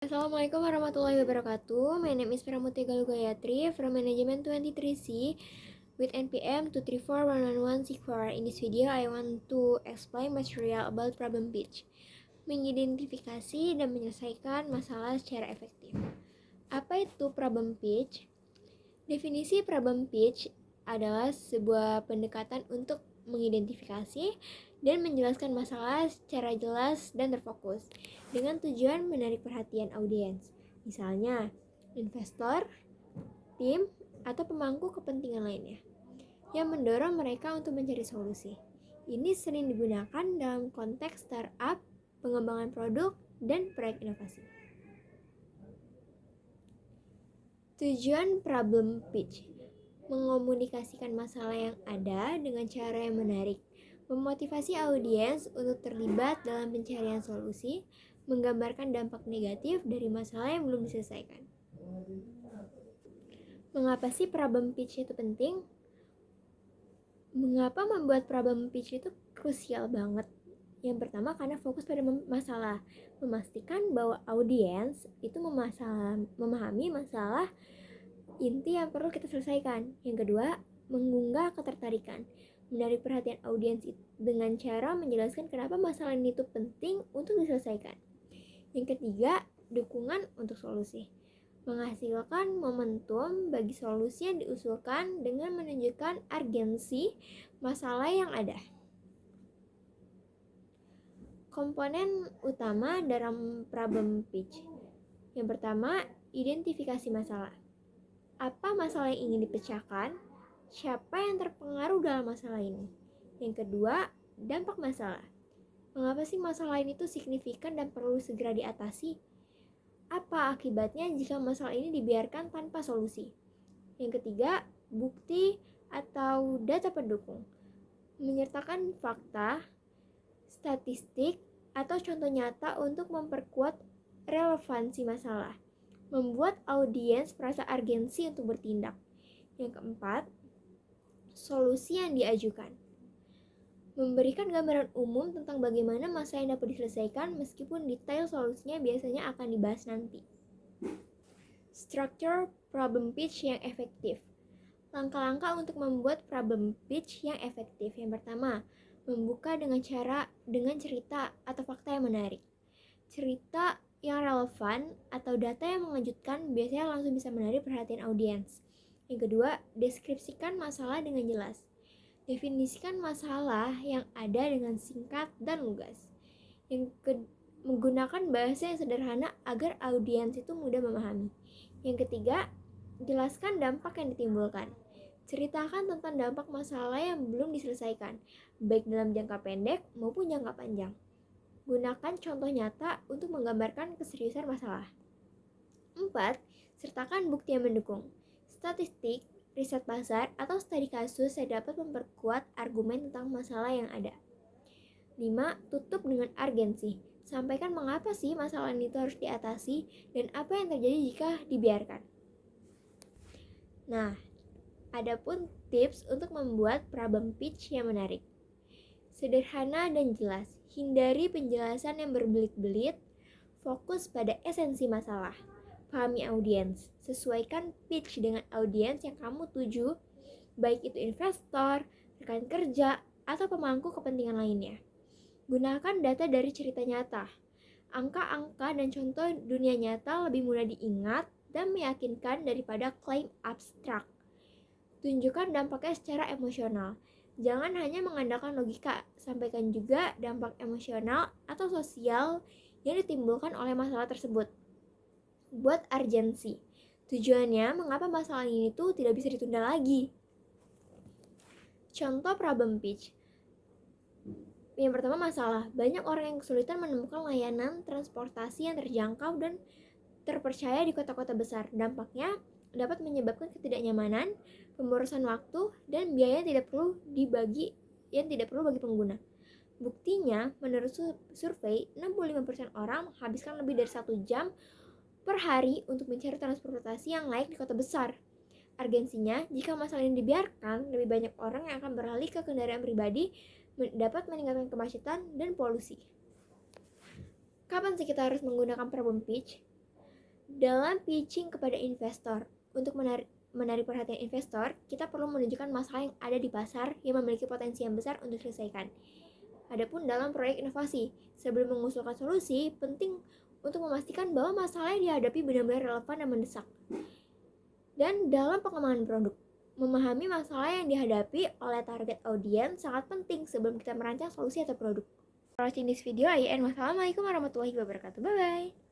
Assalamualaikum warahmatullahi wabarakatuh. My name is Pramuti Galugayatri from Management 23C with NPM 2341114. In this video, I want to explain material about problem pitch. Mengidentifikasi dan menyelesaikan masalah secara efektif. Apa itu problem pitch? Definisi problem pitch adalah sebuah pendekatan untuk mengidentifikasi dan menjelaskan masalah secara jelas dan terfokus dengan tujuan menarik perhatian audiens, misalnya investor, tim, atau pemangku kepentingan lainnya, yang mendorong mereka untuk mencari solusi. Ini sering digunakan dalam konteks startup, pengembangan produk, dan proyek inovasi. Tujuan problem pitch: mengomunikasikan masalah yang ada dengan cara yang menarik, memotivasi audiens untuk terlibat dalam pencarian solusi, menggambarkan dampak negatif dari masalah yang belum diselesaikan. Mengapa sih problem pitch itu penting? Mengapa membuat problem pitch itu krusial banget? Yang pertama, karena fokus pada masalah, memastikan bahwa audiens itu memahami masalah inti yang perlu kita selesaikan. Yang kedua, mengunggah ketertarikan, menarik perhatian audiens dengan cara menjelaskan kenapa masalah ini itu penting untuk diselesaikan. Yang ketiga, dukungan untuk solusi, menghasilkan momentum bagi solusi yang diusulkan dengan menunjukkan urgensi masalah yang ada. Komponen utama dalam problem pitch. Yang pertama, identifikasi masalah. Apa masalah yang ingin dipecahkan? Siapa yang terpengaruh dalam masalah ini? Yang kedua, dampak masalah. Mengapa sih masalah ini tuh signifikan dan perlu segera diatasi? Apa akibatnya jika masalah ini dibiarkan tanpa solusi? Yang ketiga, bukti atau data pendukung. Menyertakan fakta, statistik, atau contoh nyata untuk memperkuat relevansi masalah, membuat audiens merasa urgensi untuk bertindak. Yang keempat, solusi yang diajukan. Memberikan gambaran umum tentang bagaimana masalah yang dapat diselesaikan meskipun detail solusinya biasanya akan dibahas nanti. Structure problem pitch yang efektif. Langkah-langkah untuk membuat problem pitch yang efektif. Yang pertama, membuka dengan cerita atau fakta yang menarik. Cerita yang relevan atau data yang mengejutkan biasanya langsung bisa menarik perhatian audiens. Yang kedua, deskripsikan masalah dengan jelas. Definisikan masalah yang ada dengan singkat dan lugas. Menggunakan bahasa yang sederhana agar audiens itu mudah memahami. Yang ketiga, jelaskan dampak yang ditimbulkan. Ceritakan tentang dampak masalah yang belum diselesaikan, baik dalam jangka pendek maupun jangka panjang. Gunakan contoh nyata untuk menggambarkan keseriusan masalah. 4. Sertakan bukti yang mendukung. Statistik, riset pasar, atau studi kasus yang dapat memperkuat argumen tentang masalah yang ada. 5. Tutup dengan urgensi. Sampaikan mengapa sih masalah itu harus diatasi dan apa yang terjadi jika dibiarkan. Nah, adapun tips untuk membuat problem pitch yang menarik. Sederhana dan jelas. Hindari penjelasan yang berbelit-belit. Fokus pada esensi masalah. Pahami audiens. Sesuaikan pitch dengan audiens yang kamu tuju, baik itu investor, rekan kerja, atau pemangku kepentingan lainnya. Gunakan data dari cerita nyata. Angka-angka dan contoh dunia nyata lebih mudah diingat dan meyakinkan daripada klaim abstrak. Tunjukkan dampaknya secara emosional. Jangan hanya mengandalkan logika, sampaikan juga dampak emosional atau sosial yang ditimbulkan oleh masalah tersebut. Buat urgensi. Tujuannya, mengapa masalah ini tuh tidak bisa ditunda lagi. Contoh problem pitch. Yang pertama, masalah. Banyak orang yang kesulitan menemukan layanan transportasi yang terjangkau dan terpercaya di kota-kota besar. Dampaknya dapat menyebabkan ketidaknyamanan, pemborosan waktu, dan biaya yang tidak perlu bagi pengguna. Buktinya, menurut survei, 65% orang menghabiskan lebih dari 1 jam per hari untuk mencari transportasi yang layak di kota besar. Urgensinya, jika masalah ini dibiarkan, lebih banyak orang yang akan beralih ke kendaraan pribadi, dapat meningkatkan kemacetan dan polusi. Kapan sih kita harus menggunakan problem pitch? Dalam pitching kepada investor, untuk menarik perhatian investor, kita perlu menunjukkan masalah yang ada di pasar yang memiliki potensi yang besar untuk diselesaikan. Adapun dalam proyek inovasi, sebelum mengusulkan solusi, penting untuk memastikan bahwa masalah yang dihadapi benar-benar relevan dan mendesak. Dan dalam pengembangan produk, memahami masalah yang dihadapi oleh target audiens sangat penting sebelum kita merancang solusi atau produk. For watching this video, I end. Wassalamualaikum warahmatullahi wabarakatuh. Bye-bye.